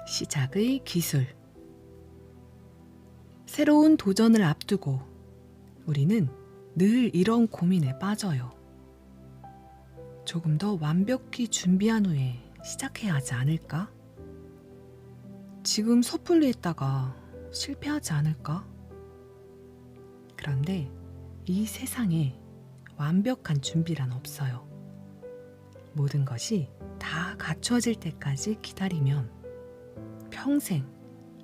시작의 기술. 새로운 도전을 앞두고 우리는 늘 이런 고민에 빠져요. 조금 더 완벽히 준비한 후에 시작해야 하지 않을까? 지금 섣불리 했다가 실패하지 않을까? 그런데 이 세상에 완벽한 준비란 없어요. 모든 것이 다 갖춰질 때까지 기다리면 평생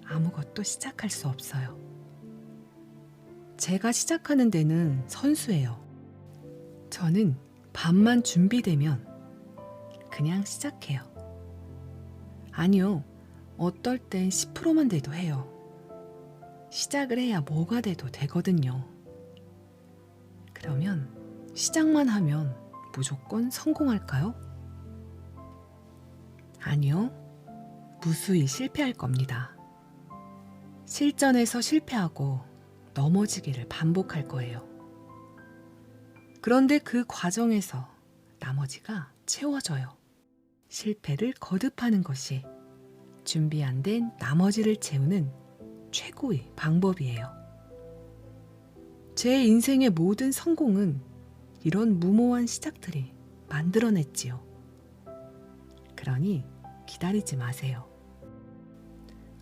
아무것도 시작할 수 없어요. 제가 시작하는 데는 선수예요. 저는 반만 준비되면 그냥 시작해요. 아니요, 어떨 땐 10%만 돼도 해요. 시작을 해야 뭐가 돼도 되거든요. 그러면 시작만 하면 무조건 성공할까요? 아니요, 무수히 실패할 겁니다. 실전에서 실패하고 넘어지기를 반복할 거예요. 그런데 그 과정에서 나머지가 채워져요. 실패를 거듭하는 것이 준비 안 된 나머지를 채우는 최고의 방법이에요. 제 인생의 모든 성공은 이런 무모한 시작들이 만들어냈지요. 그러니 기다리지 마세요.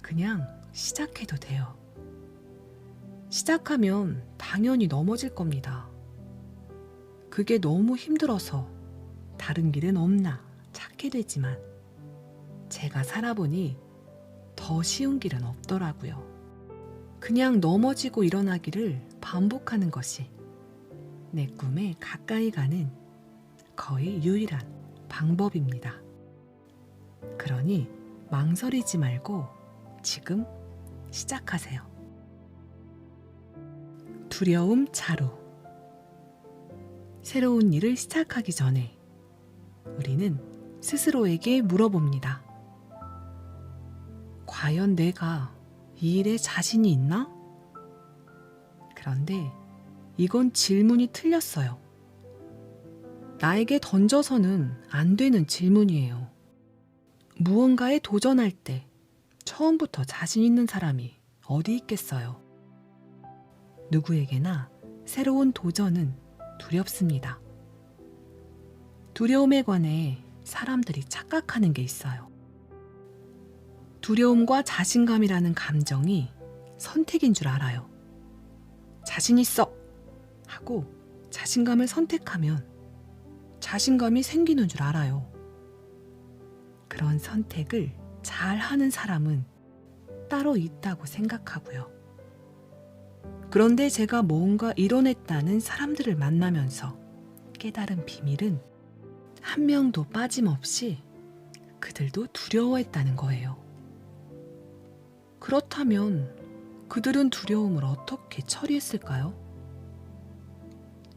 그냥 시작해도 돼요. 시작하면 당연히 넘어질 겁니다. 그게 너무 힘들어서 다른 길은 없나 찾게 되지만 제가 살아보니 더 쉬운 길은 없더라고요. 그냥 넘어지고 일어나기를 반복하는 것이 내 꿈에 가까이 가는 거의 유일한 방법입니다. 그러니 망설이지 말고 지금 시작하세요. 두려움 자루. 새로운 일을 시작하기 전에 우리는 스스로에게 물어봅니다. 과연 내가 이 일에 자신이 있나? 그런데 이건 질문이 틀렸어요. 나에게 던져서는 안 되는 질문이에요. 무언가에 도전할 때 처음부터 자신 있는 사람이 어디 있겠어요? 누구에게나 새로운 도전은 두렵습니다. 두려움에 관해 사람들이 착각하는 게 있어요. 두려움과 자신감이라는 감정이 선택인 줄 알아요. 자신 있어! 하고 자신감을 선택하면 자신감이 생기는 줄 알아요. 그런 선택을 잘 하는 사람은 따로 있다고 생각하고요. 그런데 제가 뭔가 이뤄냈다는 사람들을 만나면서 깨달은 비밀은 한 명도 빠짐없이 그들도 두려워했다는 거예요. 그렇다면 그들은 두려움을 어떻게 처리했을까요?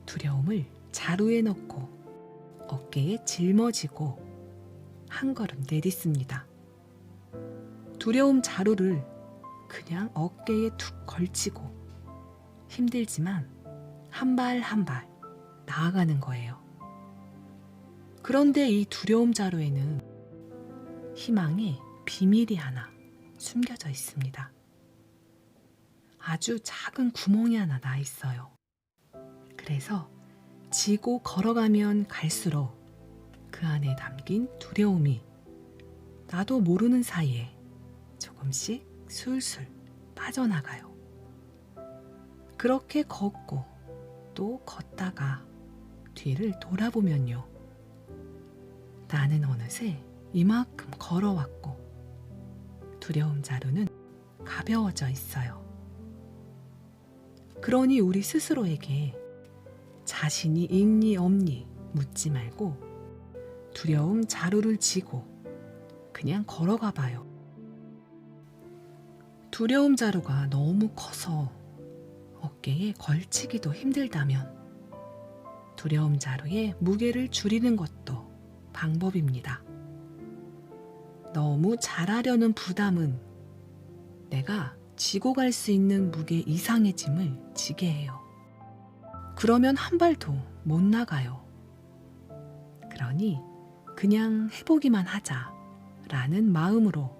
두려움을 자루에 넣고 어깨에 짊어지고 한 걸음 내딛습니다. 두려움 자루를 그냥 어깨에 툭 걸치고 힘들지만 한 발 한 발 나아가는 거예요. 그런데 이 두려움 자루에는 희망의 비밀이 하나 숨겨져 있습니다. 아주 작은 구멍이 하나 나 있어요. 그래서 지고 걸어가면 갈수록 그 안에 담긴 두려움이 나도 모르는 사이에 조금씩 술술 빠져나가요. 그렇게 걷고 또 걷다가 뒤를 돌아보면요. 나는 어느새 이만큼 걸어왔고 두려움 자루는 가벼워져 있어요. 그러니 우리 스스로에게 자신이 있니 없니 묻지 말고 두려움 자루를 지고 그냥 걸어가 봐요. 두려움 자루가 너무 커서 어깨에 걸치기도 힘들다면 두려움 자루의 무게를 줄이는 것도 방법입니다. 너무 잘하려는 부담은 내가 지고 갈 수 있는 무게 이상의 짐을 지게 해요. 그러면 한 발도 못 나가요. 그러니 그냥 해보기만 하자라는 마음으로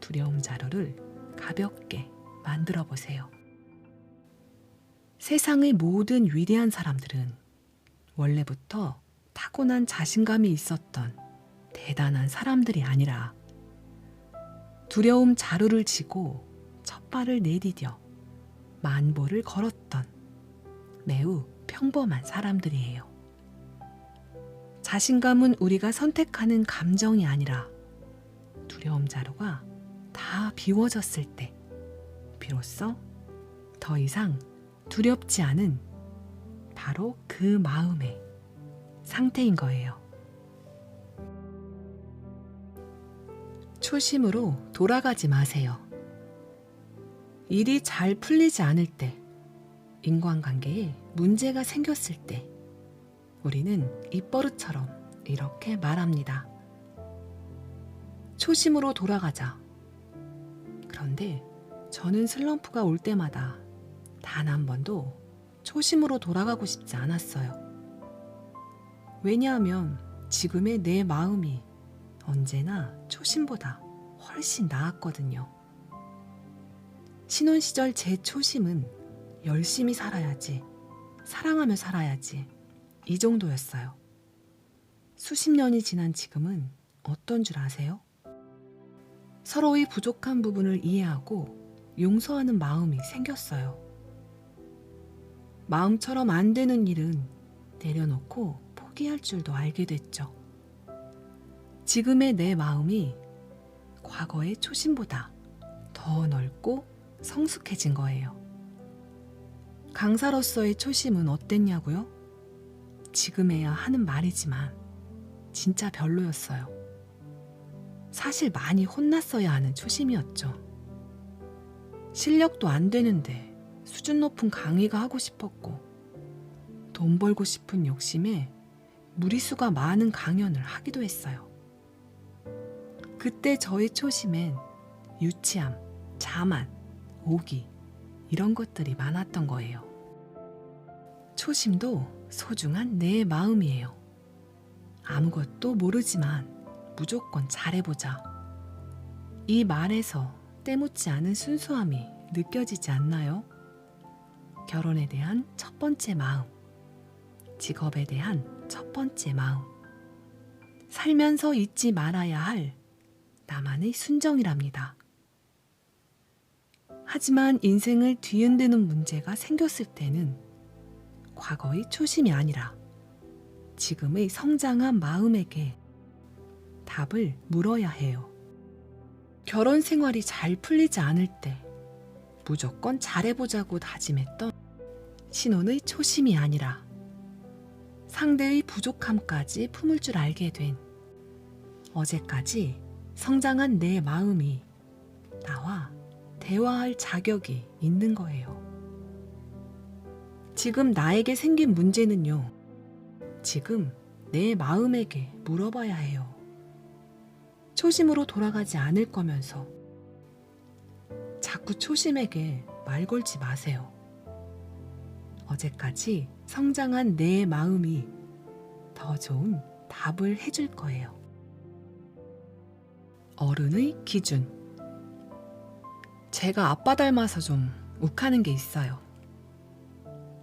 두려움 자루를 가볍게 만들어 보세요. 세상의 모든 위대한 사람들은 원래부터 타고난 자신감이 있었던 대단한 사람들이 아니라 두려움 자루를 지고 첫 발을 내디뎌 만보를 걸었던 매우 평범한 사람들이에요. 자신감은 우리가 선택하는 감정이 아니라 두려움 자루가 다 비워졌을 때 비로소 더 이상 두렵지 않은 바로 그 마음의 상태인 거예요. 초심으로 돌아가지 마세요. 일이 잘 풀리지 않을 때, 인간관계에 문제가 생겼을 때 우리는 입버릇처럼 이렇게 말합니다. 초심으로 돌아가자. 그런데 저는 슬럼프가 올 때마다 단 한 번도 초심으로 돌아가고 싶지 않았어요. 왜냐하면 지금의 내 마음이 언제나 초심보다 훨씬 나았거든요. 신혼 시절 제 초심은 열심히 살아야지, 사랑하며 살아야지, 이 정도였어요. 수십 년이 지난 지금은 어떤 줄 아세요? 서로의 부족한 부분을 이해하고 용서하는 마음이 생겼어요. 마음처럼 안 되는 일은 내려놓고 포기할 줄도 알게 됐죠. 지금의 내 마음이 과거의 초심보다 더 넓고 성숙해진 거예요. 강사로서의 초심은 어땠냐고요? 지금에야 하는 말이지만 진짜 별로였어요. 사실 많이 혼났어야 하는 초심이었죠. 실력도 안 되는데 수준 높은 강의가 하고 싶었고 돈 벌고 싶은 욕심에 무리수가 많은 강연을 하기도 했어요. 그때 저의 초심엔 유치함, 자만, 오기 이런 것들이 많았던 거예요. 초심도 소중한 내 마음이에요. 아무것도 모르지만 무조건 잘해보자. 이 말에서 때묻지 않은 순수함이 느껴지지 않나요? 결혼에 대한 첫 번째 마음, 직업에 대한 첫 번째 마음, 살면서 잊지 말아야 할 나만의 순정이랍니다. 하지만 인생을 뒤흔드는 문제가 생겼을 때는 과거의 초심이 아니라 지금의 성장한 마음에게 답을 물어야 해요. 결혼 생활이 잘 풀리지 않을 때 무조건 잘해보자고 다짐했던 신혼의 초심이 아니라 상대의 부족함까지 품을 줄 알게 된 어제까지 성장한 내 마음이 나와 대화할 자격이 있는 거예요. 지금 나에게 생긴 문제는요, 지금 내 마음에게 물어봐야 해요. 초심으로 돌아가지 않을 거면서 자꾸 초심에게 말 걸지 마세요. 어제까지 성장한 내 마음이 더 좋은 답을 해줄 거예요. 어른의 기준. 제가 아빠 닮아서 좀 욱하는 게 있어요.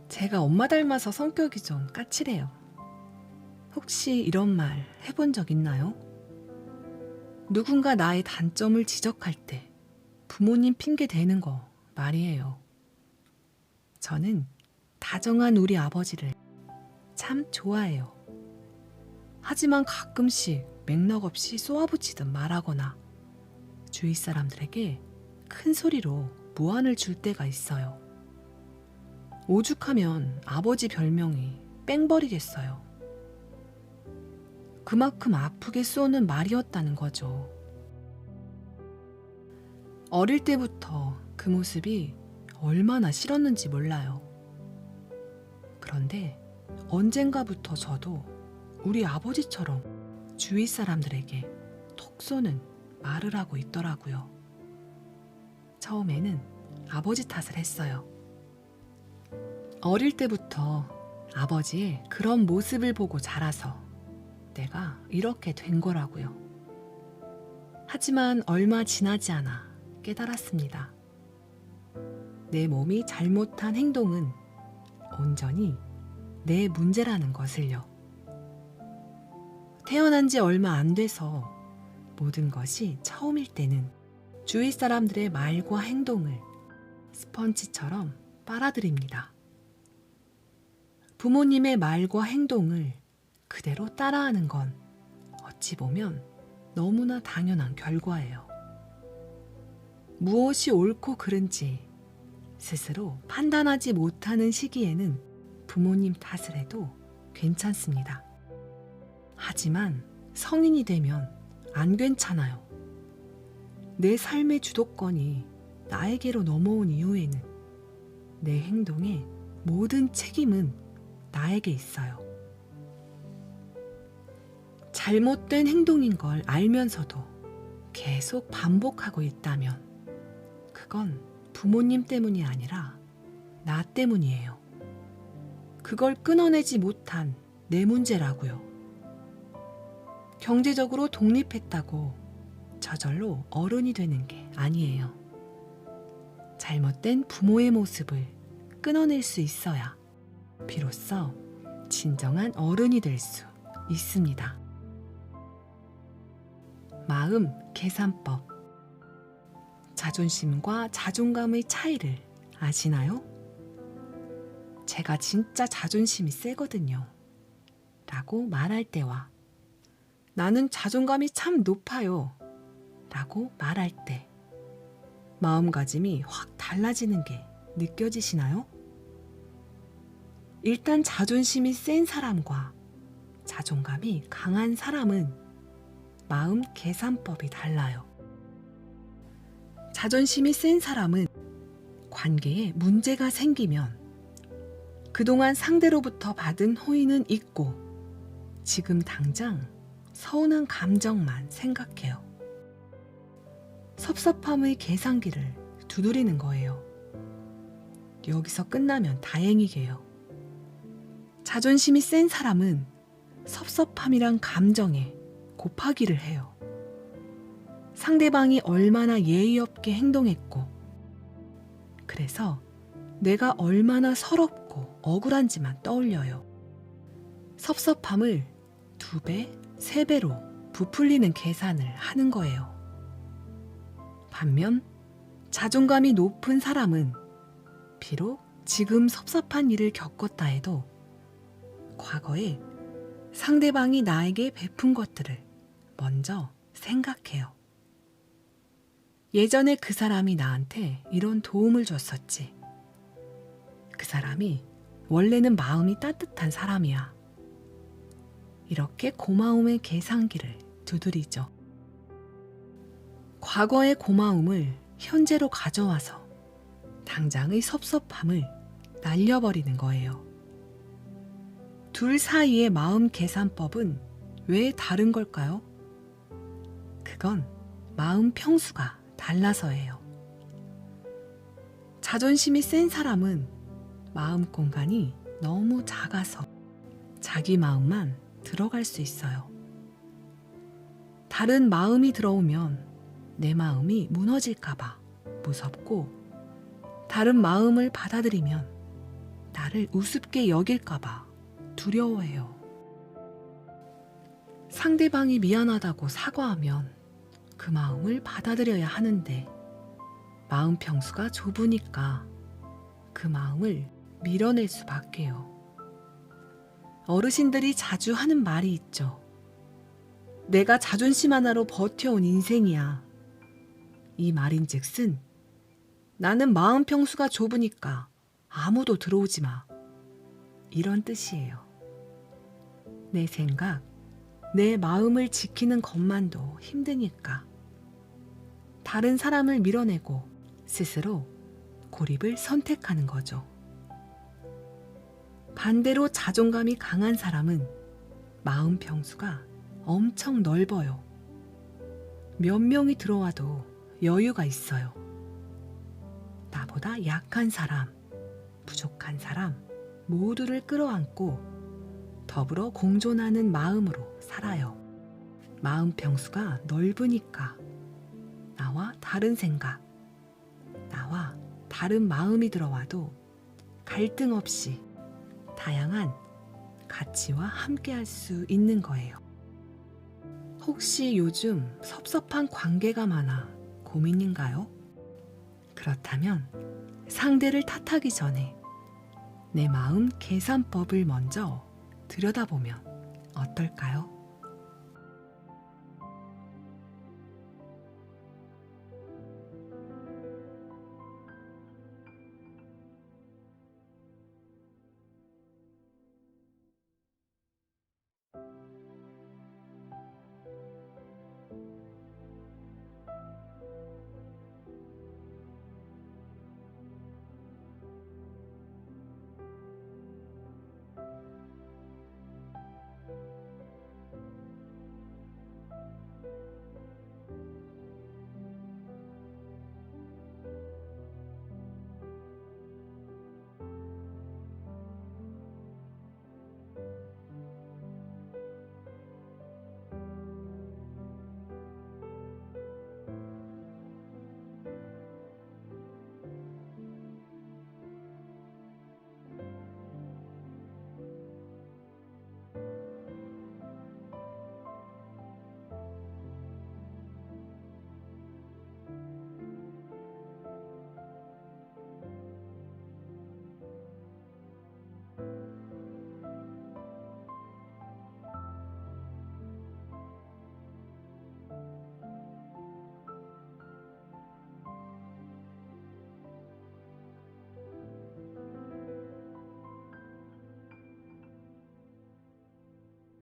제가 엄마 닮아서 성격이 좀 까칠해요. 혹시 이런 말 해본 적 있나요? 누군가 나의 단점을 지적할 때 부모님 핑계 대는 거 말이에요. 저는 다정한 우리 아버지를 참 좋아해요. 하지만 가끔씩 맥락 없이 쏘아붙이듯 말하거나 주위 사람들에게 큰 소리로 무안을 줄 때가 있어요. 오죽하면 아버지 별명이 뺑버리겠어요. 그만큼 아프게 쏘는 말이었다는 거죠. 어릴 때부터 그 모습이 얼마나 싫었는지 몰라요. 그런데 언젠가부터 저도 우리 아버지처럼 주위 사람들에게 톡 쏘는 말을 하고 있더라고요. 처음에는 아버지 탓을 했어요. 어릴 때부터 아버지의 그런 모습을 보고 자라서 내가 이렇게 된 거라고요. 하지만 얼마 지나지 않아 깨달았습니다. 내 몸이 잘못한 행동은 온전히 내 문제라는 것을요. 태어난 지 얼마 안 돼서 모든 것이 처음일 때는 주위 사람들의 말과 행동을 스펀지처럼 빨아들입니다. 부모님의 말과 행동을 그대로 따라하는 건 어찌 보면 너무나 당연한 결과예요. 무엇이 옳고 그른지 스스로 판단하지 못하는 시기에는 부모님 탓을 해도 괜찮습니다. 하지만 성인이 되면 안 괜찮아요. 내 삶의 주도권이 나에게로 넘어온 이후에는 내 행동의 모든 책임은 나에게 있어요. 잘못된 행동인 걸 알면서도 계속 반복하고 있다면 그건 부모님 때문이 아니라 나 때문이에요. 그걸 끊어내지 못한 내 문제라고요. 경제적으로 독립했다고 저절로 어른이 되는 게 아니에요. 잘못된 부모의 모습을 끊어낼 수 있어야 비로소 진정한 어른이 될 수 있습니다. 마음 계산법. 자존심과 자존감의 차이를 아시나요? 제가 진짜 자존심이 세거든요. 라고 말할 때와 나는 자존감이 참 높아요. 라고 말할 때 마음가짐이 확 달라지는 게 느껴지시나요? 일단 자존심이 센 사람과 자존감이 강한 사람은 마음 계산법이 달라요. 자존심이 센 사람은 관계에 문제가 생기면 그동안 상대로부터 받은 호의는 잊고 지금 당장 서운한 감정만 생각해요. 섭섭함의 계산기를 두드리는 거예요. 여기서 끝나면 다행이게요. 자존심이 센 사람은 섭섭함이란 감정에 곱하기를 해요. 상대방이 얼마나 예의 없게 행동했고, 그래서 내가 얼마나 서럽고 억울한지만 떠올려요. 섭섭함을 2배, 3배로 부풀리는 계산을 하는 거예요. 반면 자존감이 높은 사람은 비록 지금 섭섭한 일을 겪었다 해도 과거에 상대방이 나에게 베푼 것들을 먼저 생각해요. 예전에 그 사람이 나한테 이런 도움을 줬었지. 그 사람이 원래는 마음이 따뜻한 사람이야. 이렇게 고마움의 계산기를 두드리죠. 과거의 고마움을 현재로 가져와서 당장의 섭섭함을 날려버리는 거예요. 둘 사이의 마음 계산법은 왜 다른 걸까요? 그건 마음 평수가 달라서예요. 자존심이 센 사람은 마음 공간이 너무 작아서 자기 마음만 들어갈 수 있어요. 다른 마음이 들어오면 내 마음이 무너질까봐 무섭고, 다른 마음을 받아들이면 나를 우습게 여길까봐 두려워해요. 상대방이 미안하다고 사과하면 그 마음을 받아들여야 하는데 마음 평수가 좁으니까 그 마음을 밀어낼 수밖에요. 어르신들이 자주 하는 말이 있죠. 내가 자존심 하나로 버텨온 인생이야. 이 말인즉슨 나는 마음 평수가 좁으니까 아무도 들어오지 마. 이런 뜻이에요. 내 생각, 내 마음을 지키는 것만도 힘드니까 다른 사람을 밀어내고 스스로 고립을 선택하는 거죠. 반대로 자존감이 강한 사람은 마음 평수가 엄청 넓어요. 몇 명이 들어와도 여유가 있어요. 나보다 약한 사람, 부족한 사람 모두를 끌어안고 더불어 공존하는 마음으로 살아요. 마음 평수가 넓으니까 나와 다른 생각, 나와 다른 마음이 들어와도 갈등 없이 다양한 가치와 함께할 수 있는 거예요. 혹시 요즘 섭섭한 관계가 많아 고민인가요? 그렇다면 상대를 탓하기 전에 내 마음 계산법을 먼저 들여다보면 어떨까요?